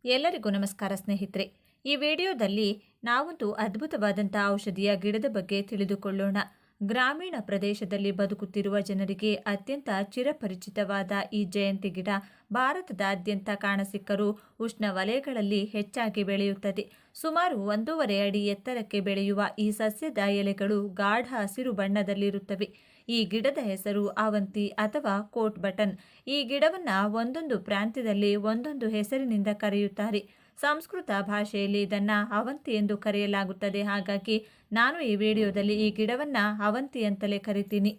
ಎಲ್ಲರಿಗೂ ನಮಸ್ಕಾರ ಸ್ನೇಹಿತರೆ. ಈ ವಿಡಿಯೋದಲ್ಲಿ ನಾವೊಂದು ಅದ್ಭುತವಾದಂಥ ಔಷಧಿಯ ಗಿಡದ ಬಗ್ಗೆ ತಿಳಿದುಕೊಳ್ಳೋಣ. ಗ್ರಾಮೀಣ ಪ್ರದೇಶದಲ್ಲಿ ಬದುಕುತ್ತಿರುವ ಜನರಿಗೆ ಅತ್ಯಂತ ಚಿರಪರಿಚಿತವಾದ ಈ ಜಯಂತಿ ಗಿಡ ಭಾರತದಾದ್ಯಂತ ಕಾಣಸಿಕ್ಕರೂ ಉಷ್ಣವಲಯಗಳಲ್ಲಿ ಹೆಚ್ಚಾಗಿ ಬೆಳೆಯುತ್ತದೆ. ಸುಮಾರು 1.5 ಅಡಿ ಎತ್ತರಕ್ಕೆ ಬೆಳೆಯುವ ಈ ಸಸ್ಯದ ಎಲೆಗಳು ಗಾಢ ಹಸಿರು ಬಣ್ಣದಲ್ಲಿರುತ್ತವೆ. ಈ ಗಿಡದ ಹೆಸರು ಅವಂತಿ ಅಥವಾ ಕೋಟ್ ಬಟನ್. ಈ ಗಿಡವನ್ನ ಒಂದೊಂದು ಪ್ರಾಂತ್ಯದಲ್ಲಿ ಒಂದೊಂದು ಹೆಸರಿನಿಂದ ಕರೆಯುತ್ತಾರೆ. ಸಂಸ್ಕೃತ ಭಾಷೆಯಲ್ಲಿ ಇದನ್ನ ಅವಂತಿ ಎಂದು ಕರೆಯಲಾಗುತ್ತದೆ. ಹಾಗಾಗಿ ನಾನು ಈ ವಿಡಿಯೋದಲ್ಲಿ ಈ ಗಿಡವನ್ನ ಅವಂತಿ ಅಂತಲೇ ಕರಿತೀನಿ.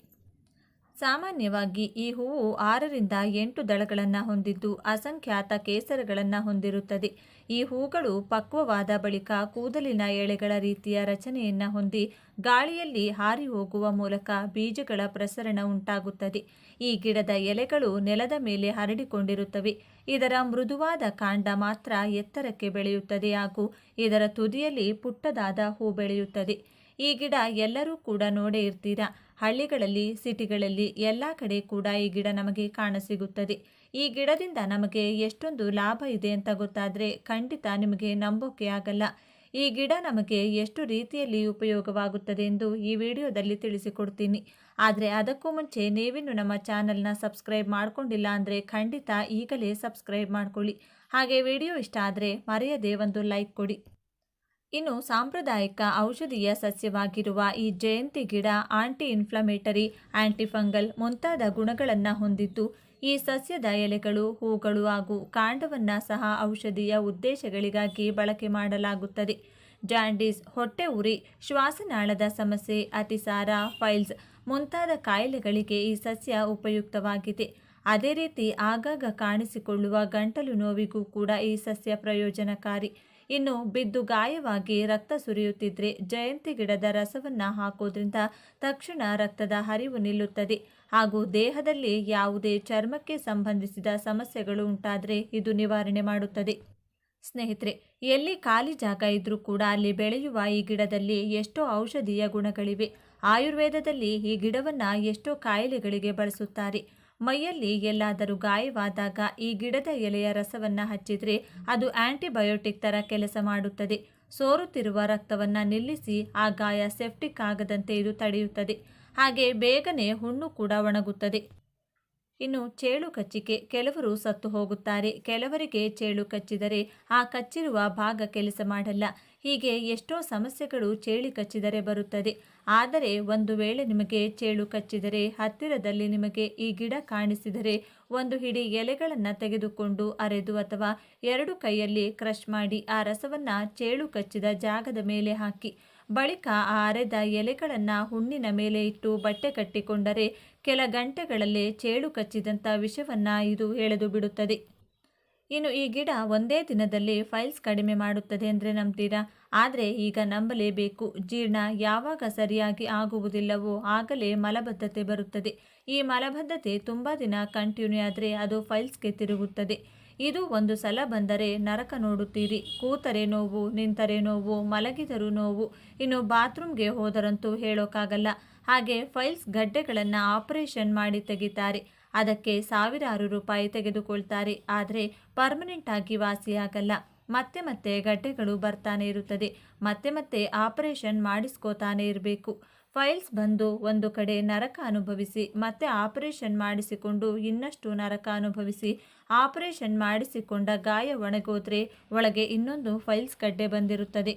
ಸಾಮಾನ್ಯವಾಗಿ ಈ ಹೂವು 6ರಿಂದ 8 ದಳಗಳನ್ನು ಹೊಂದಿದ್ದು ಅಸಂಖ್ಯಾತ ಕೇಸರಗಳನ್ನು ಹೊಂದಿರುತ್ತದೆ. ಈ ಹೂಗಳು ಪಕ್ವವಾದ ಬಳಿಕ ಕೂದಲಿನ ಎಳೆಗಳ ರೀತಿಯ ರಚನೆಯನ್ನು ಹೊಂದಿ ಗಾಳಿಯಲ್ಲಿ ಹಾರಿ ಹೋಗುವ ಮೂಲಕ ಬೀಜಗಳ ಪ್ರಸರಣ ಉಂಟಾಗುತ್ತದೆ. ಈ ಗಿಡದ ಎಲೆಗಳು ನೆಲದ ಮೇಲೆ ಹರಡಿಕೊಂಡಿರುತ್ತವೆ. ಇದರ ಮೃದುವಾದ ಕಾಂಡ ಮಾತ್ರ ಎತ್ತರಕ್ಕೆ ಬೆಳೆಯುತ್ತದೆ ಹಾಗೂ ಇದರ ತುದಿಯಲ್ಲಿ ಪುಟ್ಟದಾದ ಹೂ ಬೆಳೆಯುತ್ತದೆ. ಈ ಗಿಡ ಎಲ್ಲರೂ ಕೂಡ ನೋಡೇ ಇರ್ತೀರಾ. ಹಳ್ಳಿಗಳಲ್ಲಿ, ಸಿಟಿಗಳಲ್ಲಿ ಎಲ್ಲ ಕಡೆ ಕೂಡ ಈ ಗಿಡ ನಮಗೆ ಕಾಣಸಿಗುತ್ತದೆ. ಈ ಗಿಡದಿಂದ ನಮಗೆ ಎಷ್ಟೊಂದು ಲಾಭ ಇದೆ ಅಂತ ಗೊತ್ತಾದರೆ ಖಂಡಿತ ನಿಮಗೆ ನಂಬೋಕೆ ಆಗಲ್ಲ. ಈ ಗಿಡ ನಮಗೆ ಎಷ್ಟು ರೀತಿಯಲ್ಲಿ ಉಪಯೋಗವಾಗುತ್ತದೆ ಎಂದು ಈ ವಿಡಿಯೋದಲ್ಲಿ ತಿಳಿಸಿಕೊಡ್ತೀನಿ. ಆದರೆ ಅದಕ್ಕೂ ಮುಂಚೆ ನೀವಿನ್ನು ನಮ್ಮ ಚಾನಲ್ನ ಸಬ್ಸ್ಕ್ರೈಬ್ ಮಾಡ್ಕೊಂಡಿಲ್ಲ ಅಂದರೆ ಖಂಡಿತ ಈಗಲೇ ಸಬ್ಸ್ಕ್ರೈಬ್ ಮಾಡ್ಕೊಳ್ಳಿ. ಹಾಗೆ ವಿಡಿಯೋ ಇಷ್ಟ ಆದರೆ ಮರೆಯದೆ ಒಂದು ಲೈಕ್ ಕೊಡಿ. ಇನ್ನು ಸಾಂಪ್ರದಾಯಿಕ ಔಷಧೀಯ ಸಸ್ಯವಾಗಿರುವ ಈ ಜಯಂತಿ ಗಿಡ ಆಂಟಿ ಇನ್ಫ್ಲಮೇಟರಿ, ಆಂಟಿಫಂಗಲ್ ಮುಂತಾದ ಗುಣಗಳನ್ನು ಹೊಂದಿದ್ದು ಈ ಸಸ್ಯದ ಎಲೆಗಳು, ಹೂಗಳು ಹಾಗೂ ಕಾಂಡವನ್ನು ಸಹ ಔಷಧೀಯ ಉದ್ದೇಶಗಳಿಗಾಗಿ ಬಳಕೆ ಮಾಡಲಾಗುತ್ತದೆ. ಜಾಂಡೀಸ್, ಹೊಟ್ಟೆ ಉರಿ, ಶ್ವಾಸನಾಳದ ಸಮಸ್ಯೆ, ಅತಿಸಾರ, ಫೈಲ್ಸ್ ಮುಂತಾದ ಕಾಯಿಲೆಗಳಿಗೆ ಈ ಸಸ್ಯ ಉಪಯುಕ್ತವಾಗಿದೆ. ಅದೇ ರೀತಿ ಆಗಾಗ ಕಾಣಿಸಿಕೊಳ್ಳುವ ಗಂಟಲು ನೋವಿಗೂ ಕೂಡ ಈ ಸಸ್ಯ ಪ್ರಯೋಜನಕಾರಿ. ಇನ್ನು ಬಿದ್ದು ಗಾಯವಾಗಿ ರಕ್ತ ಸುರಿಯುತ್ತಿದ್ರೆ ಜಯಂತಿ ಗಿಡದ ರಸವನ್ನು ಹಾಕೋದ್ರಿಂದ ತಕ್ಷಣ ರಕ್ತದ ಹರಿವು ನಿಲ್ಲುತ್ತದೆ ಹಾಗೂ ದೇಹದಲ್ಲಿ ಯಾವುದೇ ಚರ್ಮಕ್ಕೆ ಸಂಬಂಧಿಸಿದ ಸಮಸ್ಯೆಗಳು ಉಂಟಾದರೆ ಇದು ನಿವಾರಣೆ ಮಾಡುತ್ತದೆ. ಸ್ನೇಹಿತರೆ, ಎಲ್ಲಿ ಖಾಲಿ ಜಾಗ ಇದ್ರೂ ಕೂಡ ಅಲ್ಲಿ ಬೆಳೆಯುವ ಈ ಗಿಡದಲ್ಲಿ ಎಷ್ಟೋ ಔಷಧೀಯ ಗುಣಗಳಿವೆ. ಆಯುರ್ವೇದದಲ್ಲಿ ಈ ಗಿಡವನ್ನು ಎಷ್ಟೋ ಕಾಯಿಲೆಗಳಿಗೆ ಬಳಸುತ್ತಾರೆ. ಮೈಯಲ್ಲಿ ಎಲ್ಲಾದರೂ ಗಾಯವಾದಾಗ ಈ ಗಿಡದ ಎಲೆಯ ರಸವನ್ನು ಹಚ್ಚಿದರೆ ಅದು ಆಂಟಿಬಯೋಟಿಕ್ ಥರ ಕೆಲಸ ಮಾಡುತ್ತದೆ. ಸೋರುತ್ತಿರುವ ರಕ್ತವನ್ನು ನಿಲ್ಲಿಸಿ ಆ ಗಾಯ ಸೆಪ್ಟಿಕ್ ಆಗದಂತೆ ಇದು ತಡೆಯುತ್ತದೆ. ಹಾಗೆ ಬೇಗನೆ ಹುಣ್ಣು ಕೂಡ ಒಣಗುತ್ತದೆ. ಇನ್ನು ಚೇಳು ಕಚ್ಚಿಕೆ, ಕೆಲವರು ಸತ್ತು ಹೋಗುತ್ತಾರೆ. ಕೆಲವರಿಗೆ ಚೇಳು ಕಚ್ಚಿದರೆ ಆ ಕಚ್ಚಿರುವ ಭಾಗ ಕೆಲಸ ಮಾಡಲ್ಲ. ಹೀಗೆ ಎಷ್ಟೋ ಸಮಸ್ಯೆಗಳು ಚೇಳು ಕಚ್ಚಿದರೆ ಬರುತ್ತದೆ. ಆದರೆ ಒಂದು ವೇಳೆ ನಿಮಗೆ ಚೇಳು ಕಚ್ಚಿದರೆ ಹತ್ತಿರದಲ್ಲಿ ನಿಮಗೆ ಈ ಗಿಡ ಕಾಣಿಸಿದರೆ ಒಂದು ಹಿಡಿ ಎಲೆಗಳನ್ನು ತೆಗೆದುಕೊಂಡು ಅರೆದು ಅಥವಾ 2 ಕೈಯಲ್ಲಿ ಕ್ರಷ್ ಮಾಡಿ ಆ ರಸವನ್ನು ಚೇಳು ಕಚ್ಚಿದ ಜಾಗದ ಮೇಲೆ ಹಾಕಿ ಬಳಿಕ ಆ ಅರೆದ ಎಲೆಗಳನ್ನು ಹುಣ್ಣಿನ ಮೇಲೆ ಇಟ್ಟು ಬಟ್ಟೆ ಕಟ್ಟಿಕೊಂಡರೆ ಕೆಲ ಗಂಟೆಗಳಲ್ಲೇ ಚೇಳು ಕಚ್ಚಿದಂಥ ವಿಷವನ್ನು ಇದು ಎಳೆದು ಬಿಡುತ್ತದೆ. ಇನ್ನು ಈ ಗಿಡ ಒಂದೇ ದಿನದಲ್ಲಿ ಫೈಲ್ಸ್ ಕಡಿಮೆ ಮಾಡುತ್ತದೆ ಅಂದರೆ ನಂಬ್ತೀರಾ? ಆದರೆ ಈಗ ನಂಬಲೇಬೇಕು. ಜೀರ್ಣ ಯಾವಾಗ ಸರಿಯಾಗಿ ಆಗುವುದಿಲ್ಲವೋ ಆಗಲೇ ಮಲಬದ್ಧತೆ ಬರುತ್ತದೆ. ಈ ಮಲಬದ್ಧತೆ ತುಂಬ ದಿನ ಕಂಟಿನ್ಯೂ ಆದರೆ ಅದು ಫೈಲ್ಸ್ಗೆ ತಿರುಗುತ್ತದೆ. ಇದು ಒಂದು ಸಲ ಬಂದರೆ ನರಕ ನೋಡುತ್ತೀರಿ. ಕೂತರೆ ನೋವು, ನಿಂತರೆ ನೋವು, ಮಲಗಿದರೂ ನೋವು, ಇನ್ನು ಬಾತ್ರೂಮ್ಗೆ ಹೋದರಂತೂ ಹೇಳೋಕ್ಕಾಗಲ್ಲ. ಹಾಗೆ ಫೈಲ್ಸ್ ಗಡ್ಡೆಗಳನ್ನು ಆಪರೇಷನ್ ಮಾಡಿ ತೆಗಿತಾರೆ. ಅದಕ್ಕೆ ಸಾವಿರಾರು ರೂಪಾಯಿ ತೆಗೆದುಕೊಳ್ತಾರೆ. ಆದರೆ ಪರ್ಮನೆಂಟ್ ಆಗಿ ವಾಸಿಯಾಗಲ್ಲ. ಮತ್ತೆ ಮತ್ತೆ ಗಡ್ಡೆಗಳು ಬರ್ತಾನೆ ಇರುತ್ತದೆ. ಮತ್ತೆ ಮತ್ತೆ ಆಪರೇಷನ್ ಮಾಡಿಸ್ಕೋತಾನೆ ಇರಬೇಕು. ಫೈಲ್ಸ್ ಬಂದು ಒಂದು ಕಡೆ ನರಕ ಅನುಭವಿಸಿ ಮತ್ತೆ ಆಪರೇಷನ್ ಮಾಡಿಸಿಕೊಂಡು ಇನ್ನಷ್ಟು ನರಕ ಅನುಭವಿಸಿ ಆಪರೇಷನ್ ಮಾಡಿಸಿಕೊಂಡ ಗಾಯ ಒಣಗೋದ್ರೆ ಒಳಗೆ ಇನ್ನೊಂದು ಫೈಲ್ಸ್ ಗಡ್ಡೆ ಬಂದಿರುತ್ತದೆ.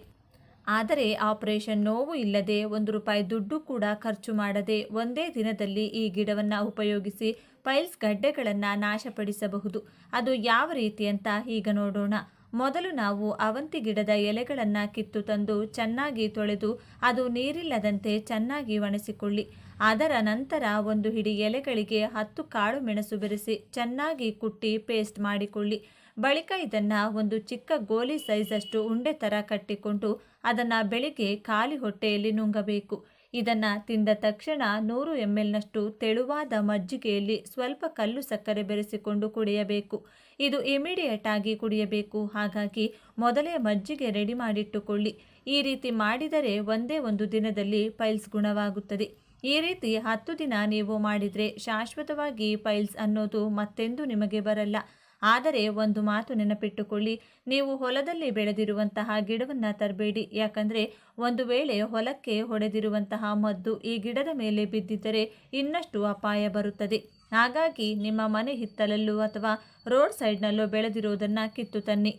ಆದರೆ ಆಪರೇಷನ್ ನೋವು ಇಲ್ಲದೆ ₹1 ದುಡ್ಡು ಕೂಡ ಖರ್ಚು ಮಾಡದೆ ಒಂದೇ ದಿನದಲ್ಲಿ ಈ ಗಿಡವನ್ನು ಉಪಯೋಗಿಸಿ ಫೈಲ್ಸ್ ಗಡ್ಡೆಗಳನ್ನು ನಾಶಪಡಿಸಬಹುದು. ಅದು ಯಾವ ರೀತಿ ಅಂತ ಈಗ ನೋಡೋಣ. ಮೊದಲು ನಾವು ಅವಂತಿ ಗಿಡದ ಎಲೆಗಳನ್ನು ಕಿತ್ತು ತಂದು ಚೆನ್ನಾಗಿ ತೊಳೆದು ಅದು ನೀರಿಲ್ಲದಂತೆ ಚೆನ್ನಾಗಿ ಒಣಸಿಕೊಳ್ಳಿ. ಅದರ ನಂತರ ಒಂದು ಹಿಡಿ ಎಲೆಗಳಿಗೆ 10 ಕಾಳು ಮೆಣಸು ಬೆರೆಸಿ ಚೆನ್ನಾಗಿ ಕುಟ್ಟಿ ಪೇಸ್ಟ್ ಮಾಡಿಕೊಳ್ಳಿ. ಬಳಿಕ ಇದನ್ನು ಒಂದು ಚಿಕ್ಕ ಗೋಲಿ ಸೈಜಷ್ಟು ಉಂಡೆ ಥರ ಕಟ್ಟಿಕೊಂಡು ಅದನ್ನು ಬೆಳಿಗ್ಗೆ ಖಾಲಿ ಹೊಟ್ಟೆಯಲ್ಲಿ ನುಂಗಬೇಕು. ಇದನ್ನು ತಿಂದ ತಕ್ಷಣ 100 ml ತೆಳುವಾದ ಮಜ್ಜಿಗೆಯಲ್ಲಿ ಸ್ವಲ್ಪ ಕಲ್ಲು ಸಕ್ಕರೆ ಬೆರೆಸಿಕೊಂಡು ಕುಡಿಯಬೇಕು. ಇದು ಇಮಿಡಿಯೇಟ್ ಆಗಿ ಕುಡಿಯಬೇಕು. ಹಾಗಾಗಿ ಮೊದಲೇ ಮಜ್ಜಿಗೆ ರೆಡಿ ಮಾಡಿಟ್ಟುಕೊಳ್ಳಿ. ಈ ರೀತಿ ಮಾಡಿದರೆ ಒಂದೇ ಒಂದು ದಿನದಲ್ಲಿ ಪೈಲ್ಸ್ ಗುಣವಾಗುತ್ತದೆ. ಈ ರೀತಿ 10 ದಿನ ನೀವು ಮಾಡಿದರೆ ಶಾಶ್ವತವಾಗಿ ಪೈಲ್ಸ್ ಅನ್ನೋದು ಮತ್ತೆಂದೂ ನಿಮಗೆ ಬರಲ್ಲ. ಆದರೆ ಒಂದು ಮಾತು ನೆನಪಿಟ್ಟುಕೊಳ್ಳಿ, ನೀವು ಹೊಲದಲ್ಲಿ ಬೆಳೆದಿರುವಂತಹ ಗಿಡವನ್ನು ತರಬೇಡಿ. ಯಾಕಂದರೆ ಒಂದು ವೇಳೆ ಹೊಲಕ್ಕೆ ಹೊಡೆದಿರುವಂತಹ ಮದ್ದು ಈ ಗಿಡದ ಮೇಲೆ ಬಿದ್ದಿದ್ದರೆ ಇನ್ನಷ್ಟು ಅಪಾಯ ಬರುತ್ತದೆ. ಹಾಗಾಗಿ ನಿಮ್ಮ ಮನೆ ಹಿತ್ತಲಲ್ಲೂ ಅಥವಾ ರೋಡ್ ಸೈಡ್ನಲ್ಲೋ ಬೆಳೆದಿರುವುದನ್ನು ಕಿತ್ತು ತನ್ನಿ.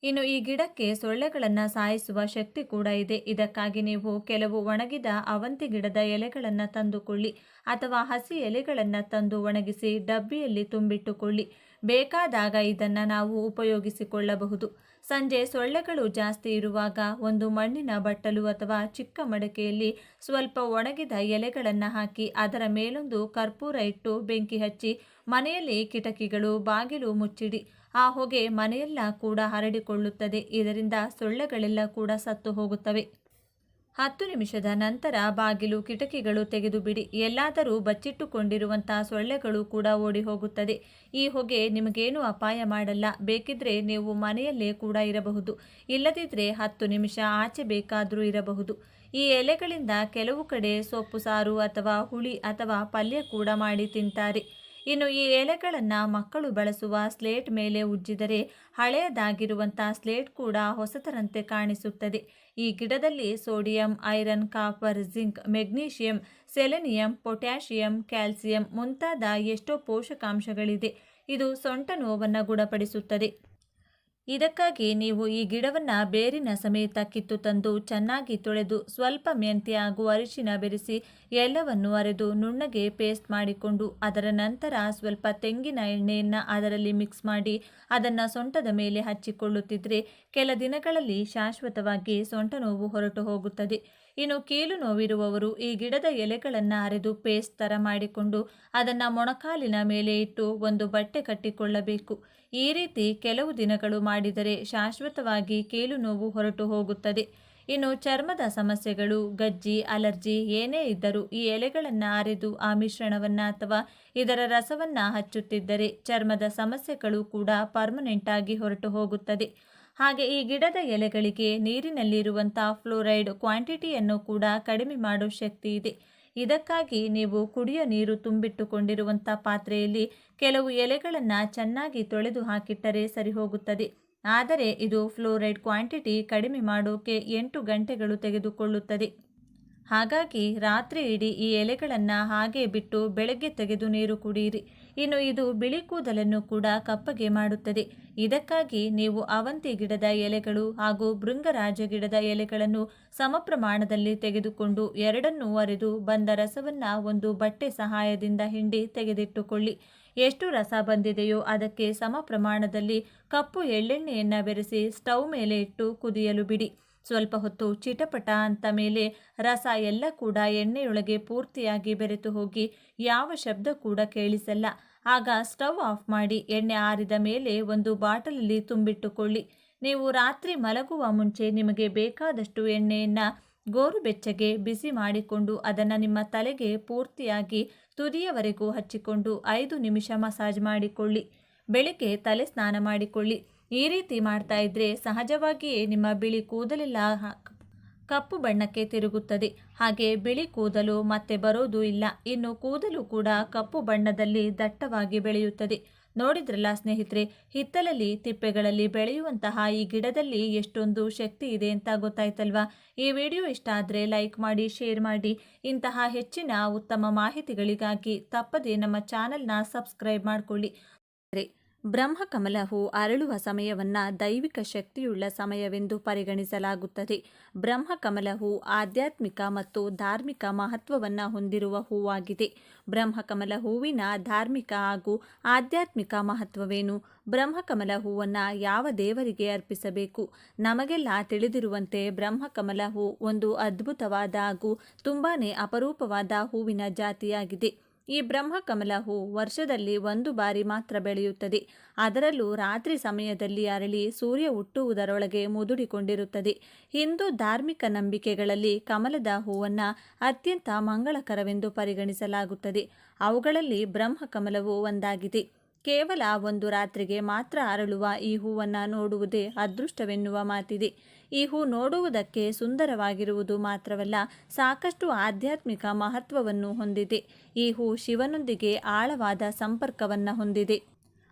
ಇನ್ನು ಈ ಗಿಡಕ್ಕೆ ಸೊಳ್ಳೆಗಳನ್ನು ಸಾಯಿಸುವ ಶಕ್ತಿ ಕೂಡ ಇದೆ. ಇದಕ್ಕಾಗಿ ನೀವು ಕೆಲವು ಒಣಗಿದ ಅವಂತಿ ಗಿಡದ ಎಲೆಗಳನ್ನು ತಂದುಕೊಳ್ಳಿ ಅಥವಾ ಹಸಿ ಎಲೆಗಳನ್ನು ತಂದು ಒಣಗಿಸಿ ಡಬ್ಬಿಯಲ್ಲಿ ತುಂಬಿಟ್ಟುಕೊಳ್ಳಿ. ಬೇಕಾದಾಗ ಇದನ್ನು ನಾವು ಉಪಯೋಗಿಸಿಕೊಳ್ಳಬಹುದು. ಸಂಜೆ ಸೊಳ್ಳೆಗಳು ಜಾಸ್ತಿ ಇರುವಾಗ ಒಂದು ಮಣ್ಣಿನ ಬಟ್ಟಲು ಅಥವಾ ಚಿಕ್ಕ ಮಡಕೆಯಲ್ಲಿ ಸ್ವಲ್ಪ ಒಣಗಿದ ಎಲೆಗಳನ್ನು ಹಾಕಿ ಅದರ ಮೇಲೊಂದು ಕರ್ಪೂರ ಇಟ್ಟು ಬೆಂಕಿ ಹಚ್ಚಿ ಮನೆಯಲ್ಲಿ ಕಿಟಕಿಗಳು ಬಾಗಿಲು ಮುಚ್ಚಿಡಿ. ಆ ಹೊಗೆ ಮನೆಯೆಲ್ಲ ಕೂಡ ಹರಡಿಕೊಳ್ಳುತ್ತದೆ. ಇದರಿಂದ ಸೊಳ್ಳೆಗಳೆಲ್ಲ ಕೂಡ ಸತ್ತು ಹೋಗುತ್ತವೆ. 10 ನಿಮಿಷದ ನಂತರ ಬಾಗಿಲು ಕಿಟಕಿಗಳು ತೆಗೆದು ಬಿಡಿ. ಎಲ್ಲಾದರೂ ಬಚ್ಚಿಟ್ಟುಕೊಂಡಿರುವಂತಹ ಸೊಳ್ಳೆಗಳು ಕೂಡ ಓಡಿ ಹೋಗುತ್ತದೆ. ಈ ಹೊಗೆ ನಿಮಗೇನು ಅಪಾಯ ಮಾಡಲ್ಲ. ಬೇಕಿದ್ರೆ ನೀವು ಮನೆಯಲ್ಲೇ ಕೂಡ ಇರಬಹುದು. ಇಲ್ಲದಿದ್ದರೆ 10 ನಿಮಿಷ ಆಚೆ ಬೇಕಾದರೂ ಇರಬಹುದು. ಈ ಎಲೆಗಳಿಂದ ಕೆಲವು ಕಡೆ ಸೊಪ್ಪು ಸಾರು ಅಥವಾ ಹುಳಿ ಅಥವಾ ಪಲ್ಯ ಕೂಡ ಮಾಡಿ ತಿಂತಾರೆ. ಇನ್ನು ಈ ಎಲೆಗಳನ್ನು ಮಕ್ಕಳು ಬಳಸುವ ಸ್ಲೇಟ್ ಮೇಲೆ ಉಜ್ಜಿದರೆ ಹಳೆಯದಾಗಿರುವಂಥ ಸ್ಲೇಟ್ ಕೂಡ ಹೊಸತರಂತೆ ಕಾಣಿಸುತ್ತದೆ. ಈ ಗಿಡದಲ್ಲಿ sodium, iron, copper, zinc, magnesium, selenium, potassium, calcium ಮುಂತಾದ ಎಷ್ಟೋ ಪೋಷಕಾಂಶಗಳಿದೆ. ಇದು ಸೊಂಟ ನೋವನ್ನು ಗುಣಪಡಿಸುತ್ತದೆ. ಇದಕ್ಕಾಗಿ ನೀವು ಈ ಗಿಡವನ್ನು ಬೇರಿನ ಸಮೇತ ಕಿತ್ತು ತಂದು ಚೆನ್ನಾಗಿ ತೊಳೆದು ಸ್ವಲ್ಪ ಮೆಂತ್ಯ ಹಾಗೂ ಅರಿಶಿನ ಬೆರೆಸಿ ಎಲ್ಲವನ್ನು ಅರೆದು ನುಣ್ಣಗೆ ಪೇಸ್ಟ್ ಮಾಡಿಕೊಂಡು ಅದರ ನಂತರ ಸ್ವಲ್ಪ ತೆಂಗಿನ ಎಣ್ಣೆಯನ್ನು ಅದರಲ್ಲಿ ಮಿಕ್ಸ್ ಮಾಡಿ ಅದನ್ನು ಸೊಂಟದ ಮೇಲೆ ಹಚ್ಚಿಕೊಳ್ಳುತ್ತಿದ್ದರೆ ಕೆಲ ದಿನಗಳಲ್ಲಿ ಶಾಶ್ವತವಾಗಿ ಸೊಂಟ ನೋವು ಹೊರಟು ಹೋಗುತ್ತದೆ. ಇನ್ನು ಕೀಲು ನೋವಿರುವವರು ಈ ಗಿಡದ ಎಲೆಗಳನ್ನು ಅರೆದು ಪೇಸ್ಟ್ ಥರ ಮಾಡಿಕೊಂಡು ಅದನ್ನು ಮೊಣಕಾಲಿನ ಮೇಲೆ ಇಟ್ಟು ಒಂದು ಬಟ್ಟೆ ಕಟ್ಟಿಕೊಳ್ಳಬೇಕು. ಈ ರೀತಿ ಕೆಲವು ದಿನಗಳು ಮಾಡಿದರೆ ಶಾಶ್ವತವಾಗಿ ಕೀಲು ನೋವು ಹೊರಟು ಹೋಗುತ್ತದೆ. ಇನ್ನು ಚರ್ಮದ ಸಮಸ್ಯೆಗಳು, ಗಜ್ಜಿ, ಅಲರ್ಜಿ ಏನೇ ಇದ್ದರೂ ಈ ಎಲೆಗಳನ್ನು ಅರೆದು ಆ ಮಿಶ್ರಣವನ್ನು ಅಥವಾ ಇದರ ರಸವನ್ನು ಹಚ್ಚುತ್ತಿದ್ದರೆ ಚರ್ಮದ ಸಮಸ್ಯೆಗಳು ಕೂಡ ಪರ್ಮನೆಂಟ್ ಆಗಿ ಹೊರಟು ಹೋಗುತ್ತದೆ. ಹಾಗೆ ಈ ಗಿಡದ ಎಲೆಗಳಿಗೆ ನೀರಿನಲ್ಲಿರುವಂಥ ಫ್ಲೋರೈಡ್ ಕ್ವಾಂಟಿಟಿಯನ್ನು ಕೂಡ ಕಡಿಮೆ ಮಾಡೋ ಶಕ್ತಿ ಇದೆ. ಇದಕ್ಕಾಗಿ ನೀವು ಕುಡಿಯೋ ನೀರು ತುಂಬಿಟ್ಟುಕೊಂಡಿರುವಂಥ ಪಾತ್ರೆಯಲ್ಲಿ ಕೆಲವು ಎಲೆಗಳನ್ನು ಚೆನ್ನಾಗಿ ತೊಳೆದು ಹಾಕಿಟ್ಟರೆ ಸರಿ ಹೋಗುತ್ತದೆ. ಆದರೆ ಇದು ಫ್ಲೋರೈಡ್ ಕ್ವಾಂಟಿಟಿ ಕಡಿಮೆ ಮಾಡೋಕೆ 8 ಗಂಟೆಗಳು ತೆಗೆದುಕೊಳ್ಳುತ್ತದೆ. ಹಾಗಾಗಿ ರಾತ್ರಿ ಇಡೀ ಈ ಎಲೆಗಳನ್ನು ಹಾಗೆ ಬಿಟ್ಟು ಬೆಳಗ್ಗೆ ತೆಗೆದು ನೀರು ಕುಡಿಯಿರಿ. ಇನ್ನು ಇದು ಬಿಳಿ ಕೂದಲನ್ನು ಕೂಡ ಕಪ್ಪಗೆ ಮಾಡುತ್ತದೆ. ಇದಕ್ಕಾಗಿ ನೀವು ಅವಂತಿ ಗಿಡದ ಎಲೆಗಳು ಹಾಗೂ ಭೃಂಗರಾಜ ಗಿಡದ ಎಲೆಗಳನ್ನು ಸಮ ಪ್ರಮಾಣದಲ್ಲಿ ತೆಗೆದುಕೊಂಡು ಎರಡನ್ನೂ ಅರೆದು ಬಂದ ರಸವನ್ನು ಒಂದು ಬಟ್ಟೆ ಸಹಾಯದಿಂದ ಹಿಂಡಿ ತೆಗೆದಿಟ್ಟುಕೊಳ್ಳಿ. ಎಷ್ಟು ರಸ ಬಂದಿದೆಯೋ ಅದಕ್ಕೆ ಸಮ ಪ್ರಮಾಣದಲ್ಲಿ ಕಪ್ಪು ಎಳ್ಳೆಣ್ಣೆಯನ್ನು ಬೆರೆಸಿ ಸ್ಟವ್ ಮೇಲೆ ಇಟ್ಟು ಕುದಿಯಲು ಬಿಡಿ. ಸ್ವಲ್ಪ ಹೊತ್ತು ಚಿಟಪಟ ಅಂತ ಮೇಲೆ ರಸ ಎಲ್ಲ ಕೂಡ ಎಣ್ಣೆಯೊಳಗೆ ಪೂರ್ತಿಯಾಗಿ ಬೆರೆತು ಹೋಗಿ ಯಾವ ಶಬ್ದ ಕೂಡ ಕೇಳಿಸಲ್ಲ. ಆಗ ಸ್ಟವ್ ಆಫ್ ಮಾಡಿ ಎಣ್ಣೆ ಆರಿದ ಮೇಲೆ ಒಂದು ಬಾಟಲಲ್ಲಿ ತುಂಬಿಟ್ಟುಕೊಳ್ಳಿ. ನೀವು ರಾತ್ರಿ ಮಲಗುವ ಮುಂಚೆ ನಿಮಗೆ ಬೇಕಾದಷ್ಟು ಎಣ್ಣೆಯನ್ನು ಗೋರುಬೆಚ್ಚಗೆ ಬಿಸಿ ಮಾಡಿಕೊಂಡು ಅದನ್ನು ನಿಮ್ಮ ತಲೆಗೆ ಪೂರ್ತಿಯಾಗಿ ತುದಿಯವರೆಗೂ ಹಚ್ಚಿಕೊಂಡು 5 ನಿಮಿಷ ಮಸಾಜ್ ಮಾಡಿಕೊಳ್ಳಿ. ಬೆಳಿಗ್ಗೆ ತಲೆ ಸ್ನಾನ ಮಾಡಿಕೊಳ್ಳಿ. ಈ ರೀತಿ ಮಾಡ್ತಾ ಇದ್ರೆ ಸಹಜವಾಗಿಯೇ ನಿಮ್ಮ ಬಿಳಿ ಕೂದಲೆಲ್ಲ ಕಪ್ಪು ಬಣ್ಣಕ್ಕೆ ತಿರುಗುತ್ತದೆ. ಹಾಗೆ ಬಿಳಿ ಕೂದಲು ಮತ್ತೆ ಬರೋದು ಇಲ್ಲ. ಇನ್ನು ಕೂದಲು ಕೂಡ ಕಪ್ಪು ಬಣ್ಣದಲ್ಲಿ ದಟ್ಟವಾಗಿ ಬೆಳೆಯುತ್ತದೆ. ನೋಡಿದ್ರಲ್ಲ ಸ್ನೇಹಿತರೆ, ಹಿತ್ತಲಲ್ಲಿ ತಿಪ್ಪೆಗಳಲ್ಲಿ ಬೆಳೆಯುವಂತಹ ಈ ಗಿಡದಲ್ಲಿ ಎಷ್ಟೊಂದು ಶಕ್ತಿ ಇದೆ ಅಂತ ಗೊತ್ತಾಯ್ತಲ್ವಾ? ಈ ವಿಡಿಯೋ ಇಷ್ಟ ಆದರೆ ಲೈಕ್ ಮಾಡಿ, ಶೇರ್ ಮಾಡಿ. ಇಂತಹ ಹೆಚ್ಚಿನ ಉತ್ತಮ ಮಾಹಿತಿಗಳಿಗಾಗಿ ತಪ್ಪದೇ ನಮ್ಮ ಚಾನೆಲ್ನ ಸಬ್ಸ್ಕ್ರೈಬ್ ಮಾಡಿಕೊಳ್ಳಿ. ಬ್ರಹ್ಮಕಮಲ ಹೂ ಅರಳುವ ಸಮಯವನ್ನು ದೈವಿಕ ಶಕ್ತಿಯುಳ್ಳ ಸಮಯವೆಂದು ಪರಿಗಣಿಸಲಾಗುತ್ತದೆ. ಬ್ರಹ್ಮಕಮಲ ಹೂ ಆಧ್ಯಾತ್ಮಿಕ ಮತ್ತು ಧಾರ್ಮಿಕ ಮಹತ್ವವನ್ನು ಹೊಂದಿರುವ ಹೂವಾಗಿದೆ. ಬ್ರಹ್ಮಕಮಲ ಹೂವಿನ ಧಾರ್ಮಿಕ ಹಾಗೂ ಆಧ್ಯಾತ್ಮಿಕ ಮಹತ್ವವೇನು? ಬ್ರಹ್ಮಕಮಲ ಹೂವನ್ನು ಯಾವ ದೇವರಿಗೆ ಅರ್ಪಿಸಬೇಕು? ನಮಗೆಲ್ಲ ತಿಳಿದಿರುವಂತೆ ಬ್ರಹ್ಮಕಮಲ ಹೂ ಒಂದು ಅದ್ಭುತವಾದ ಹಾಗೂ ತುಂಬಾ ಅಪರೂಪವಾದ ಹೂವಿನ ಜಾತಿಯಾಗಿದೆ. ಈ ಬ್ರಹ್ಮಕಮಲ ಹೂ ವರ್ಷದಲ್ಲಿ 1 ಬಾರಿ ಮಾತ್ರ ಬೆಳೆಯುತ್ತದೆ. ಅದರಲ್ಲೂ ರಾತ್ರಿ ಸಮಯದಲ್ಲಿ ಅರಳಿ ಸೂರ್ಯ ಹುಟ್ಟುವುದರೊಳಗೆ ಮುದುಡಿಕೊಂಡಿರುತ್ತದೆ. ಹಿಂದೂ ಧಾರ್ಮಿಕ ನಂಬಿಕೆಗಳಲ್ಲಿ ಕಮಲದ ಹೂವನ್ನು ಅತ್ಯಂತ ಮಂಗಳಕರವೆಂದು ಪರಿಗಣಿಸಲಾಗುತ್ತದೆ. ಅವುಗಳಲ್ಲಿ ಬ್ರಹ್ಮಕಮಲವು ಒಂದಾಗಿದೆ. ಕೇವಲ 1 ರಾತ್ರಿಗೆ ಮಾತ್ರ ಅರಳುವ ಈ ಹೂವನ್ನು ನೋಡುವುದೇ ಅದೃಷ್ಟವೆನ್ನುವ ಮಾತಿದೆ. ಈ ಹೂ ನೋಡುವುದಕ್ಕೆ ಸುಂದರವಾಗಿರುವುದು ಮಾತ್ರವಲ್ಲ, ಸಾಕಷ್ಟು ಆಧ್ಯಾತ್ಮಿಕ ಮಹತ್ವವನ್ನು ಹೊಂದಿದೆ. ಈ ಹೂ ಶಿವನೊಂದಿಗೆ ಆಳವಾದ ಸಂಪರ್ಕವನ್ನು ಹೊಂದಿದೆ.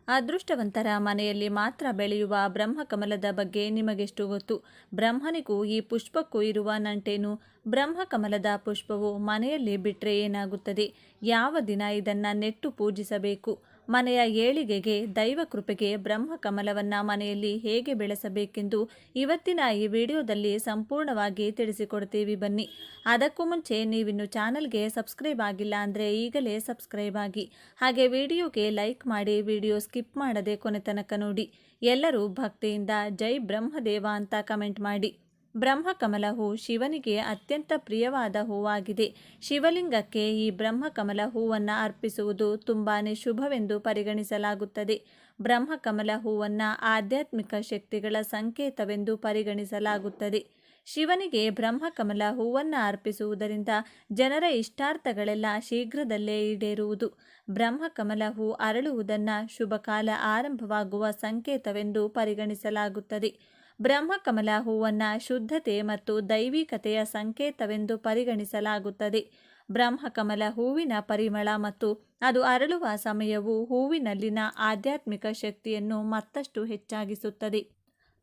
ಅದೃಷ್ಟವಂತರ ಮನೆಯಲ್ಲಿ ಮಾತ್ರ ಬೆಳೆಯುವ ಬ್ರಹ್ಮಕಮಲದ ಬಗ್ಗೆ ನಿಮಗೆಷ್ಟು ಗೊತ್ತು? ಬ್ರಹ್ಮನಿಗೂ ಈ ಪುಷ್ಪಕ್ಕೂ ಇರುವ ನಂಟೇನು? ಬ್ರಹ್ಮಕಮಲದ ಪುಷ್ಪವು ಮನೆಯಲ್ಲಿ ಬಿಟ್ಟರೆ ಏನಾಗುತ್ತದೆ? ಯಾವ ದಿನ ಇದನ್ನು ನೆಟ್ಟು ಪೂಜಿಸಬೇಕು? ಮನೆಯ ಏಳಿಗೆಗೆ, ದೈವ ಕೃಪೆಗೆ ಬ್ರಹ್ಮಕಮಲವನ್ನು ಮನೆಯಲ್ಲಿ ಹೇಗೆ ಬೆಳೆಸಬೇಕೆಂದು ಇವತ್ತಿನ ಈ ವಿಡಿಯೋದಲ್ಲಿ ಸಂಪೂರ್ಣವಾಗಿ ತಿಳಿಸಿಕೊಡ್ತೀವಿ, ಬನ್ನಿ. ಅದಕ್ಕೂ ಮುಂಚೆ ನೀವಿನ್ನು ಚಾನಲ್ಗೆ ಸಬ್ಸ್ಕ್ರೈಬ್ ಆಗಿಲ್ಲ ಅಂದರೆ ಈಗಲೇ ಸಬ್ಸ್ಕ್ರೈಬ್ ಆಗಿ, ಹಾಗೆ ವಿಡಿಯೋಗೆ ಲೈಕ್ ಮಾಡಿ, ವಿಡಿಯೋ ಸ್ಕಿಪ್ ಮಾಡದೆ ಕೊನೆ ತನಕ ನೋಡಿ. ಎಲ್ಲರೂ ಭಕ್ತಿಯಿಂದ ಜೈ ಬ್ರಹ್ಮದೇವ ಅಂತ ಕಮೆಂಟ್ ಮಾಡಿ. ಬ್ರಹ್ಮಕಮಲ ಹೂ ಶಿವನಿಗೆ ಅತ್ಯಂತ ಪ್ರಿಯವಾದ ಹೂವಾಗಿದೆ. ಶಿವಲಿಂಗಕ್ಕೆ ಈ ಬ್ರಹ್ಮಕಮಲ ಹೂವನ್ನು ಅರ್ಪಿಸುವುದು ತುಂಬಾನೇ ಶುಭವೆಂದು ಪರಿಗಣಿಸಲಾಗುತ್ತದೆ. ಬ್ರಹ್ಮಕಮಲ ಹೂವನ್ನು ಆಧ್ಯಾತ್ಮಿಕ ಶಕ್ತಿಗಳ ಸಂಕೇತವೆಂದು ಪರಿಗಣಿಸಲಾಗುತ್ತದೆ. ಶಿವನಿಗೆ ಬ್ರಹ್ಮಕಮಲ ಹೂವನ್ನು ಅರ್ಪಿಸುವುದರಿಂದ ಜನರ ಇಷ್ಟಾರ್ಥಗಳೆಲ್ಲ ಶೀಘ್ರದಲ್ಲೇ ಈಡೇರುವುದು. ಬ್ರಹ್ಮಕಮಲ ಹೂ ಅರಳುವುದನ್ನು ಶುಭಕಾಲ ಆರಂಭವಾಗುವ ಸಂಕೇತವೆಂದು ಪರಿಗಣಿಸಲಾಗುತ್ತದೆ. ಬ್ರಹ್ಮಕಮಲ ಹೂವನ್ನು ಶುದ್ಧತೆ ಮತ್ತು ದೈವಿಕತೆಯ ಸಂಕೇತವೆಂದು ಪರಿಗಣಿಸಲಾಗುತ್ತದೆ. ಬ್ರಹ್ಮಕಮಲ ಹೂವಿನ ಪರಿಮಳ ಮತ್ತು ಅದು ಅರಳುವ ಸಮಯವು ಹೂವಿನಲ್ಲಿನ ಆಧ್ಯಾತ್ಮಿಕ ಶಕ್ತಿಯನ್ನು ಮತ್ತಷ್ಟು ಹೆಚ್ಚಾಗಿಸುತ್ತದೆ.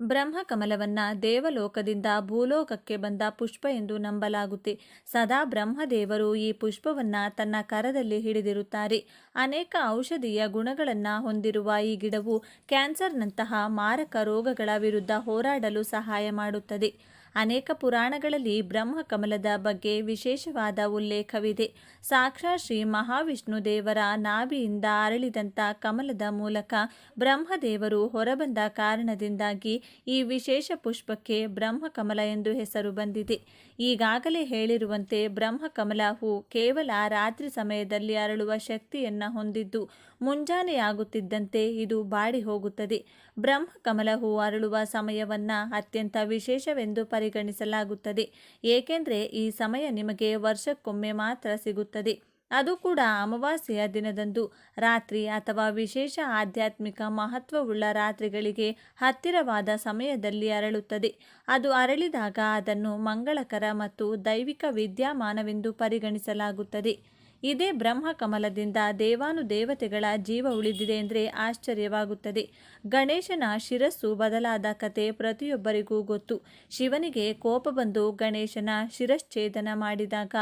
ಬ್ರಹ್ಮಕಮಲವನ್ನು ದೇವಲೋಕದಿಂದ ಭೂಲೋಕಕ್ಕೆ ಬಂದ ಪುಷ್ಪ ಎಂದು ನಂಬಲಾಗುತ್ತೆ. ಸದಾ ಬ್ರಹ್ಮದೇವರು ಈ ಪುಷ್ಪವನ್ನು ತನ್ನ ಕರದಲ್ಲಿ ಹಿಡಿದಿರುತ್ತಾರೆ. ಅನೇಕ ಔಷಧೀಯ ಗುಣಗಳನ್ನು ಹೊಂದಿರುವ ಈ ಗಿಡವು ಕ್ಯಾನ್ಸರ್ನಂತಹ ಮಾರಕ ರೋಗಗಳ ವಿರುದ್ಧ ಹೋರಾಡಲು ಸಹಾಯ ಮಾಡುತ್ತದೆ. ಅನೇಕ ಪುರಾಣಗಳಲ್ಲಿ ಬ್ರಹ್ಮಕಮಲದ ಬಗ್ಗೆ ವಿಶೇಷವಾದ ಉಲ್ಲೇಖವಿದೆ. ಸಾಕ್ಷಾತ್ ಶ್ರೀ ಮಹಾವಿಷ್ಣು ದೇವರ ನಾಭಿಯಿಂದ ಅರಳಿದಂಥ ಕಮಲದ ಮೂಲಕ ಬ್ರಹ್ಮದೇವರು ಹೊರಬಂದ ಕಾರಣದಿಂದಾಗಿ ಈ ವಿಶೇಷ ಪುಷ್ಪಕ್ಕೆ ಬ್ರಹ್ಮಕಮಲ ಎಂದು ಹೆಸರು ಬಂದಿದೆ. ಈಗಾಗಲೇ ಹೇಳಿರುವಂತೆ ಬ್ರಹ್ಮಕಮಲ ಹೂ ಕೇವಲ ರಾತ್ರಿ ಸಮಯದಲ್ಲಿ ಅರಳುವ ಶಕ್ತಿಯನ್ನು ಹೊಂದಿದ್ದು, ಮುಂಜಾನೆಯಾಗುತ್ತಿದ್ದಂತೆ ಇದು ಬಾಡಿ ಹೋಗುತ್ತದೆ. ಬ್ರಹ್ಮಕಮಲ ಹೂ ಅರಳುವ ಸಮಯವನ್ನು ಅತ್ಯಂತ ವಿಶೇಷವೆಂದು ಪರಿಗಣಿಸಲಾಗುತ್ತದೆ, ಏಕೆಂದರೆ ಈ ಸಮಯ ನಿಮಗೆ ವರ್ಷಕ್ಕೊಮ್ಮೆ ಮಾತ್ರ ಸಿಗುತ್ತದೆ. ಅದು ಕೂಡ ಅಮಾವಾಸ್ಯೆಯ ದಿನದಂದು ರಾತ್ರಿ ಅಥವಾ ವಿಶೇಷ ಆಧ್ಯಾತ್ಮಿಕ ಮಹತ್ವವುಳ್ಳ ರಾತ್ರಿಗಳಿಗೆ ಹತ್ತಿರವಾದ ಸಮಯದಲ್ಲಿ ಅರಳುತ್ತದೆ. ಅದು ಅರಳಿದಾಗ ಅದನ್ನು ಮಂಗಳಕರ ಮತ್ತು ದೈವಿಕ ವಿದ್ಯಮಾನವೆಂದು ಪರಿಗಣಿಸಲಾಗುತ್ತದೆ. ಇದೇ ಬ್ರಹ್ಮಕಮಲದಿಂದ ದೇವಾನುದೇವತೆಗಳ ಜೀವ ಉಳಿದಿದೆ ಎಂದರೆ ಆಶ್ಚರ್ಯವಾಗುತ್ತದೆ. ಗಣೇಶನ ಶಿರಸ್ಸು ಬದಲಾದ ಕತೆ ಪ್ರತಿಯೊಬ್ಬರಿಗೂ ಗೊತ್ತು. ಶಿವನಿಗೆ ಕೋಪ ಬಂದು ಗಣೇಶನ ಶಿರಶ್ಛೇದನ ಮಾಡಿದಾಗ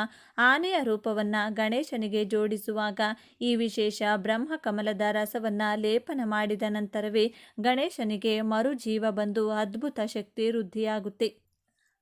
ಆನೆಯ ರೂಪವನ್ನು ಗಣೇಶನಿಗೆ ಜೋಡಿಸುವಾಗ ಈ ವಿಶೇಷ ಬ್ರಹ್ಮಕಮಲದ ರಸವನ್ನು ಲೇಪನ ಮಾಡಿದ ನಂತರವೇ ಗಣೇಶನಿಗೆ ಮರುಜೀವ ಬಂದು ಅದ್ಭುತ ಶಕ್ತಿ ವೃದ್ಧಿಯಾಗುತ್ತೆ.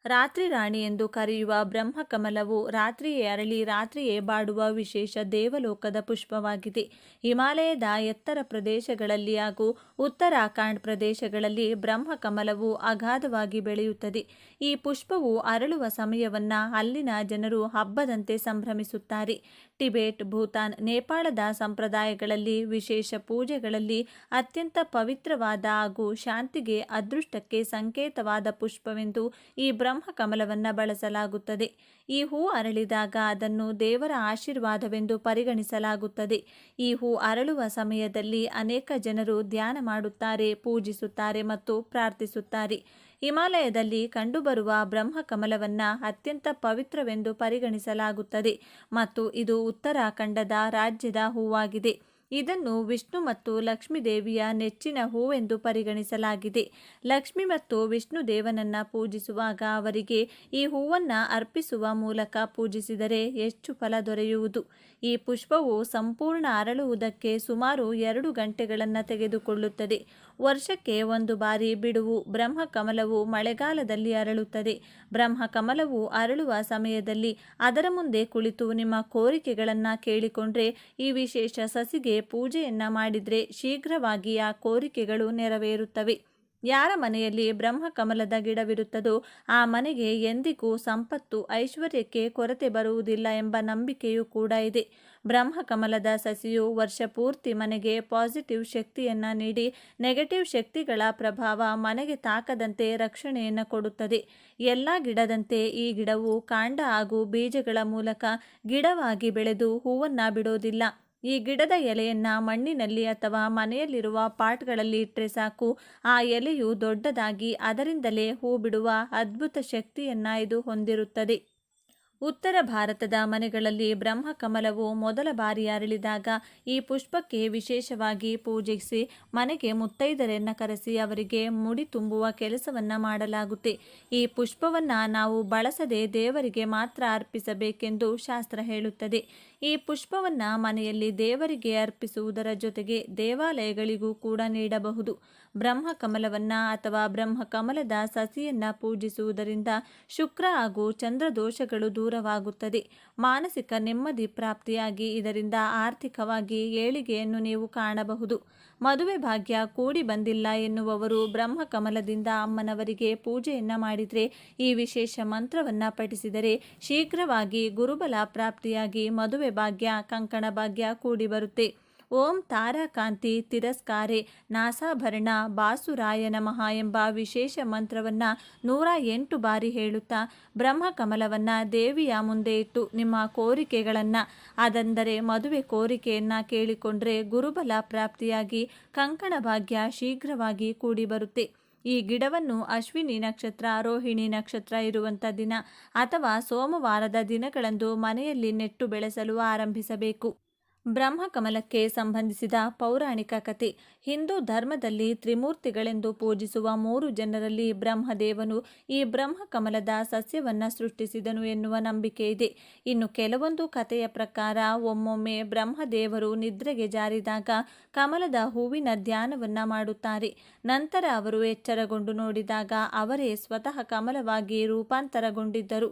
ರಾತ್ರಿ ರಾಣಿ ಎಂದು ಕರೆಯುವ ಬ್ರಹ್ಮಕಮಲವು ರಾತ್ರಿಯೇ ಅರಳಿ ರಾತ್ರಿಯೇ ಬಾಡುವ ವಿಶೇಷ ದೇವಲೋಕದ ಪುಷ್ಪವಾಗಿದೆ. ಹಿಮಾಲಯದ ಎತ್ತರ ಪ್ರದೇಶಗಳಲ್ಲಿ ಹಾಗೂ ಉತ್ತರಾಖಂಡ್ ಪ್ರದೇಶಗಳಲ್ಲಿ ಬ್ರಹ್ಮಕಮಲವು ಅಗಾಧವಾಗಿ ಬೆಳೆಯುತ್ತದೆ. ಈ ಪುಷ್ಪವು ಅರಳುವ ಸಮಯವನ್ನು ಅಲ್ಲಿನ ಜನರು ಹಬ್ಬದಂತೆ ಸಂಭ್ರಮಿಸುತ್ತಾರೆ. ಟಿಬೆಟ್, ಭೂತಾನ್, ನೇಪಾಳದ ಸಂಪ್ರದಾಯಗಳಲ್ಲಿ ವಿಶೇಷ ಪೂಜೆಗಳಲ್ಲಿ ಅತ್ಯಂತ ಪವಿತ್ರವಾದ ಹಾಗೂ ಶಾಂತಿಗೆ, ಅದೃಷ್ಟಕ್ಕೆ ಸಂಕೇತವಾದ ಪುಷ್ಪವೆಂದು ಈ ಬ್ರಹ್ಮಕಮಲವನ್ನು ಬಳಸಲಾಗುತ್ತದೆ. ಈ ಹೂ ಅರಳಿದಾಗ ಅದನ್ನು ದೇವರ ಆಶೀರ್ವಾದವೆಂದು ಪರಿಗಣಿಸಲಾಗುತ್ತದೆ. ಈ ಹೂ ಅರಳುವ ಸಮಯದಲ್ಲಿ ಅನೇಕ ಜನರು ಧ್ಯಾನ ಮಾಡುತ್ತಾರೆ, ಪೂಜಿಸುತ್ತಾರೆ ಮತ್ತು ಪ್ರಾರ್ಥಿಸುತ್ತಾರೆ. ಹಿಮಾಲಯದಲ್ಲಿ ಕಂಡುಬರುವ ಬ್ರಹ್ಮಕಮಲವನ್ನು ಅತ್ಯಂತ ಪವಿತ್ರವೆಂದು ಪರಿಗಣಿಸಲಾಗುತ್ತದೆ ಮತ್ತು ಇದು ಉತ್ತರಾಖಂಡದ ರಾಜ್ಯದ ಹೂವಾಗಿದೆ. ಇದನ್ನು ವಿಷ್ಣು ಮತ್ತು ಲಕ್ಷ್ಮೀ ದೇವಿಯ ನೆಚ್ಚಿನ ಹೂವೆಂದು ಪರಿಗಣಿಸಲಾಗಿದೆ. ಲಕ್ಷ್ಮಿ ಮತ್ತು ವಿಷ್ಣು ದೇವನನ್ನು ಪೂಜಿಸುವಾಗ ಅವರಿಗೆ ಈ ಹೂವನ್ನು ಅರ್ಪಿಸುವ ಮೂಲಕ ಪೂಜಿಸಿದರೆ ಹೆಚ್ಚು ಫಲ ದೊರೆಯುವುದು. ಈ ಪುಷ್ಪವು ಸಂಪೂರ್ಣ ಅರಳುವುದಕ್ಕೆ ಸುಮಾರು 2 ಗಂಟೆಗಳನ್ನು ತೆಗೆದುಕೊಳ್ಳುತ್ತದೆ. ವರ್ಷಕ್ಕೆ 1 ಬಾರಿ ಬಿಡುವು. ಬ್ರಹ್ಮಕಮಲವು ಮಳೆಗಾಲದಲ್ಲಿ ಅರಳುತ್ತದೆ. ಬ್ರಹ್ಮಕಮಲವು ಅರಳುವ ಸಮಯದಲ್ಲಿ ಅದರ ಮುಂದೆ ಕುಳಿತು ನಿಮ್ಮ ಕೋರಿಕೆಗಳನ್ನು ಕೇಳಿಕೊಂಡ್ರೆ, ಈ ವಿಶೇಷ ಸಸಿಗೆ ಪೂಜೆಯನ್ನು ಮಾಡಿದರೆ ಶೀಘ್ರವಾಗಿ ಆ ಕೋರಿಕೆಗಳು ನೆರವೇರುತ್ತವೆ. ಯಾರ ಮನೆಯಲ್ಲಿ ಬ್ರಹ್ಮಕಮಲದ ಗಿಡವಿರುತ್ತದೋ ಆ ಮನೆಗೆ ಎಂದಿಗೂ ಸಂಪತ್ತು, ಐಶ್ವರ್ಯಕ್ಕೆ ಕೊರತೆ ಬರುವುದಿಲ್ಲ ಎಂಬ ನಂಬಿಕೆಯೂ ಕೂಡ ಇದೆ. ಬ್ರಹ್ಮಕಮಲದ ಸಸಿಯು ವರ್ಷ ಪೂರ್ತಿ ಮನೆಗೆ ಪಾಸಿಟಿವ್ ಶಕ್ತಿಯನ್ನು ನೀಡಿ ನೆಗೆಟಿವ್ ಶಕ್ತಿಗಳ ಪ್ರಭಾವ ಮನೆಗೆ ತಾಕದಂತೆ ರಕ್ಷಣೆಯನ್ನು ಕೊಡುತ್ತದೆ. ಎಲ್ಲ ಗಿಡದಂತೆ ಈ ಗಿಡವು ಕಾಂಡ ಹಾಗೂ ಬೀಜಗಳ ಮೂಲಕ ಗಿಡವಾಗಿ ಬೆಳೆದು ಹೂವನ್ನು ಬಿಡೋದಿಲ್ಲ. ಈ ಗಿಡದ ಎಲೆಯನ್ನು ಮಣ್ಣಿನಲ್ಲಿ ಅಥವಾ ಮನೆಯಲ್ಲಿರುವ ಪಾಟ್ಗಳಲ್ಲಿ ಇಟ್ಟರೆ ಸಾಕು, ಆ ಎಲೆಯು ದೊಡ್ಡದಾಗಿ ಅದರಿಂದಲೇ ಹೂ ಬಿಡುವ ಅದ್ಭುತ ಶಕ್ತಿಯನ್ನು ಇದು ಹೊಂದಿರುತ್ತದೆ. ಉತ್ತರ ಭಾರತದ ಮನೆಗಳಲ್ಲಿ ಬ್ರಹ್ಮಕಮಲವು ಮೊದಲ ಬಾರಿ ಅರಳಿದಾಗ ಈ ಪುಷ್ಪಕ್ಕೆ ವಿಶೇಷವಾಗಿ ಪೂಜಿಸಿ ಮನೆಗೆ ಮುತ್ತೈದೆಯರನ್ನ ಕರೆಸಿ ಅವರಿಗೆ ಮುಡಿ ತುಂಬುವ ಕೆಲಸವನ್ನ ಮಾಡಲಾಗುತ್ತೆ. ಈ ಪುಷ್ಪವನ್ನ ನಾವು ಬಳಸದೆ ದೇವರಿಗೆ ಮಾತ್ರ ಅರ್ಪಿಸಬೇಕೆಂದು ಶಾಸ್ತ್ರ ಹೇಳುತ್ತದೆ. ಈ ಪುಷ್ಪವನ್ನ ಮನೆಯಲ್ಲಿ ದೇವರಿಗೆ ಅರ್ಪಿಸುವುದರ ಜೊತೆಗೆ ದೇವಾಲಯಗಳಿಗೂ ಕೂಡ ನೀಡಬಹುದು. ಬ್ರಹ್ಮಕಮಲವನ್ನ ಅಥವಾ ಬ್ರಹ್ಮಕಮಲದ ಸಸಿಯನ್ನ ಪೂಜಿಸುವುದರಿಂದ ಶುಕ್ರ ಹಾಗೂ ಚಂದ್ರ ದೋಷಗಳು ದೂರವಾಗುತ್ತದೆ. ಮಾನಸಿಕ ನೆಮ್ಮದಿ ಪ್ರಾಪ್ತಿಯಾಗಿ ಇದರಿಂದ ಆರ್ಥಿಕವಾಗಿ ಏಳಿಗೆಯನ್ನು ನೀವು ಕಾಣಬಹುದು. ಮದುವೆ ಭಾಗ್ಯ ಕೂಡಿ ಬಂದಿಲ್ಲ ಎನ್ನುವವರು ಬ್ರಹ್ಮಕಮಲದಿಂದ ಅಮ್ಮನವರಿಗೆ ಪೂಜೆಯನ್ನ ಮಾಡಿದರೆ, ಈ ವಿಶೇಷ ಮಂತ್ರವನ್ನ ಪಠಿಸಿದರೆ ಶೀಘ್ರವಾಗಿ ಗುರುಬಲ ಪ್ರಾಪ್ತಿಯಾಗಿ ಮದುವೆ ಭಾಗ್ಯ, ಕಂಕಣ ಭಾಗ್ಯ ಕೂಡಿ ಬರುತ್ತೆ. ಓಂ ತಾರಾಕಾಂತಿ ತಿರಸ್ಕಾರೆ ನಾಸಾಭರಣ ಬಾಸುರಾಯ ನಮಃ ಎಂಬ ವಿಶೇಷ ಮಂತ್ರವನ್ನು 108 ಬಾರಿ ಹೇಳುತ್ತಾ ಬ್ರಹ್ಮಕಮಲವನ್ನು ದೇವಿಯ ಮುಂದೆ ಇಟ್ಟು ನಿಮ್ಮ ಕೋರಿಕೆಗಳನ್ನು, ಅದೆಂದರೆ ಮದುವೆ ಕೋರಿಕೆಯನ್ನು ಕೇಳಿಕೊಂಡ್ರೆ ಗುರುಬಲ ಪ್ರಾಪ್ತಿಯಾಗಿ ಕಂಕಣ ಭಾಗ್ಯ ಶೀಘ್ರವಾಗಿ ಕೂಡಿ ಬರುತ್ತೆ. ಈ ಗಿಡವನ್ನು ಅಶ್ವಿನಿ ನಕ್ಷತ್ರ, ರೋಹಿಣಿ ನಕ್ಷತ್ರ ಇರುವಂಥ ದಿನ ಅಥವಾ ಸೋಮವಾರದ ದಿನಗಳಂದು ಮನೆಯಲ್ಲಿ ನೆಟ್ಟು ಬೆಳೆಸಲು ಆರಂಭಿಸಬೇಕು. ಬ್ರಹ್ಮಕಮಲಕ್ಕೆ ಸಂಬಂಧಿಸಿದ ಪೌರಾಣಿಕ ಕಥೆ. ಹಿಂದೂ ಧರ್ಮದಲ್ಲಿ ತ್ರಿಮೂರ್ತಿಗಳೆಂದು ಪೂಜಿಸುವ 3 ಜನರಲ್ಲಿ ಬ್ರಹ್ಮದೇವನು ಈ ಬ್ರಹ್ಮಕಮಲದ ಸಸ್ಯವನ್ನು ಸೃಷ್ಟಿಸಿದನು ಎನ್ನುವ ನಂಬಿಕೆ ಇದೆ. ಇನ್ನು ಕೆಲವೊಂದು ಕಥೆಯ ಪ್ರಕಾರ ಒಮ್ಮೊಮ್ಮೆ ಬ್ರಹ್ಮದೇವರು ನಿದ್ರೆಗೆ ಜಾರಿದಾಗ ಕಮಲದ ಹೂವಿನ ಧ್ಯಾನವನ್ನ ಮಾಡುತ್ತಾರೆ. ನಂತರ ಅವರು ಎಚ್ಚರಗೊಂಡು ನೋಡಿದಾಗ ಅವರೇ ಸ್ವತಃ ಕಮಲವಾಗಿ ರೂಪಾಂತರಗೊಂಡಿದ್ದರು.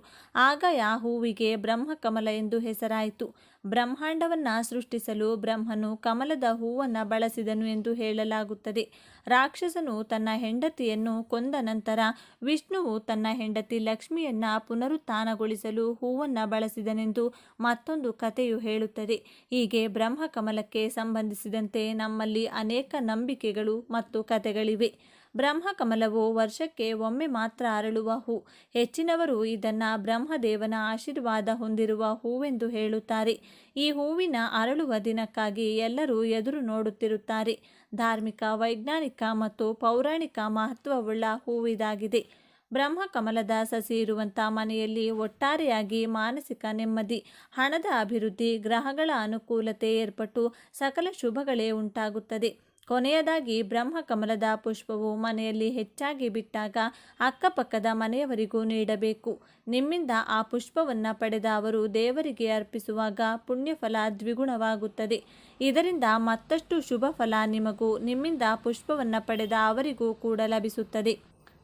ಆಗ ಆ ಹೂವಿಗೆ ಬ್ರಹ್ಮಕಮಲ ಎಂದು ಹೆಸರಾಯಿತು. ಬ್ರಹ್ಮಾಂಡವನ್ನ ಸೃಷ್ಟಿಸಲು ಬ್ರಹ್ಮನು ಕಮಲದ ಹೂವನ್ನು ಬಳಸಿದನು ಎಂದು ಹೇಳಲಾಗುತ್ತದೆ. ರಾಕ್ಷಸನು ತನ್ನ ಹೆಂಡತಿಯನ್ನು ಕೊಂದ ನಂತರ ವಿಷ್ಣುವು ತನ್ನ ಹೆಂಡತಿ ಲಕ್ಷ್ಮಿಯನ್ನ ಪುನರುತ್ಥಾನಗೊಳಿಸಲು ಹೂವನ್ನು ಬಳಸಿದನೆಂದು ಮತ್ತೊಂದು ಕಥೆಯು ಹೇಳುತ್ತದೆ. ಹೀಗೆ ಬ್ರಹ್ಮಕಮಲಕ್ಕೆ ಸಂಬಂಧಿಸಿದಂತೆ ನಮ್ಮಲ್ಲಿ ಅನೇಕ ನಂಬಿಕೆಗಳು ಮತ್ತು ಕಥೆಗಳಿವೆ. ಬ್ರಹ್ಮಕಮಲವು ವರ್ಷಕ್ಕೆ ಒಮ್ಮೆ ಮಾತ್ರ ಅರಳುವ ಹೂ. ಹೆಚ್ಚಿನವರು ಇದನ್ನು ಬ್ರಹ್ಮದೇವನ ಆಶೀರ್ವಾದ ಹೊಂದಿರುವ ಹೂವೆಂದು ಹೇಳುತ್ತಾರೆ. ಈ ಹೂವಿನ ಅರಳುವ ದಿನಕ್ಕಾಗಿ ಎಲ್ಲರೂ ಎದುರು ನೋಡುತ್ತಿರುತ್ತಾರೆ. ಧಾರ್ಮಿಕ, ವೈಜ್ಞಾನಿಕ ಮತ್ತು ಪೌರಾಣಿಕ ಮಹತ್ವವುಳ್ಳ ಹೂವಿದಾಗಿದೆ. ಬ್ರಹ್ಮಕಮಲದ ಸಸಿ ಇರುವಂಥ ಮನೆಯಲ್ಲಿ ಒಟ್ಟಾರೆಯಾಗಿ ಮಾನಸಿಕ ನೆಮ್ಮದಿ, ಹಣದ ಅಭಿವೃದ್ಧಿ, ಗ್ರಹಗಳ ಅನುಕೂಲತೆ ಏರ್ಪಟ್ಟು ಸಕಲ ಶುಭಗಳೇ ಉಂಟಾಗುತ್ತದೆ. ಕೊನೆಯದಾಗಿ ಬ್ರಹ್ಮಕಮಲದ ಪುಷ್ಪವು ಮನೆಯಲ್ಲಿ ಹೆಚ್ಚಾಗಿ ಬಿಟ್ಟಾಗ ಅಕ್ಕಪಕ್ಕದ ಮನೆಯವರಿಗೂ ನೀಡಬೇಕು. ನಿಮ್ಮಿಂದ ಆ ಪುಷ್ಪವನ್ನು ಪಡೆದ ಅವರು ದೇವರಿಗೆ ಅರ್ಪಿಸುವಾಗ ಪುಣ್ಯಫಲ ದ್ವಿಗುಣವಾಗುತ್ತದೆ. ಇದರಿಂದ ಮತ್ತಷ್ಟು ಶುಭ ಫಲ ನಿಮಗೂ ನಿಮ್ಮಿಂದ ಪುಷ್ಪವನ್ನು ಪಡೆದ ಅವರಿಗೂ ಕೂಡ ಲಭಿಸುತ್ತದೆ.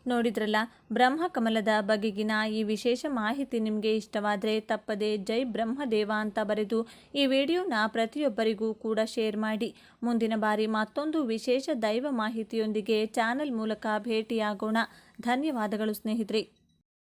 ನೋಡಿದ್ರಲ್ಲ, ಬ್ರಹ್ಮಕಮಲದ ಬಗೆಗಿನ ಈ ವಿಶೇಷ ಮಾಹಿತಿ ನಿಮಗೆ ಇಷ್ಟವಾದರೆ ತಪ್ಪದೆ ಜೈ ಬ್ರಹ್ಮದೇವ ಅಂತ ಬರೆದು ಈ ವಿಡಿಯೋನ ಪ್ರತಿಯೊಬ್ಬರಿಗೂ ಕೂಡ ಶೇರ್ ಮಾಡಿ. ಮುಂದಿನ ಬಾರಿ ಮತ್ತೊಂದು ವಿಶೇಷ ದೈವ ಮಾಹಿತಿಯೊಂದಿಗೆ ಚಾನೆಲ್ ಮೂಲಕ ಭೇಟಿಯಾಗೋಣ. ಧನ್ಯವಾದಗಳು ಸ್ನೇಹಿತರೆ.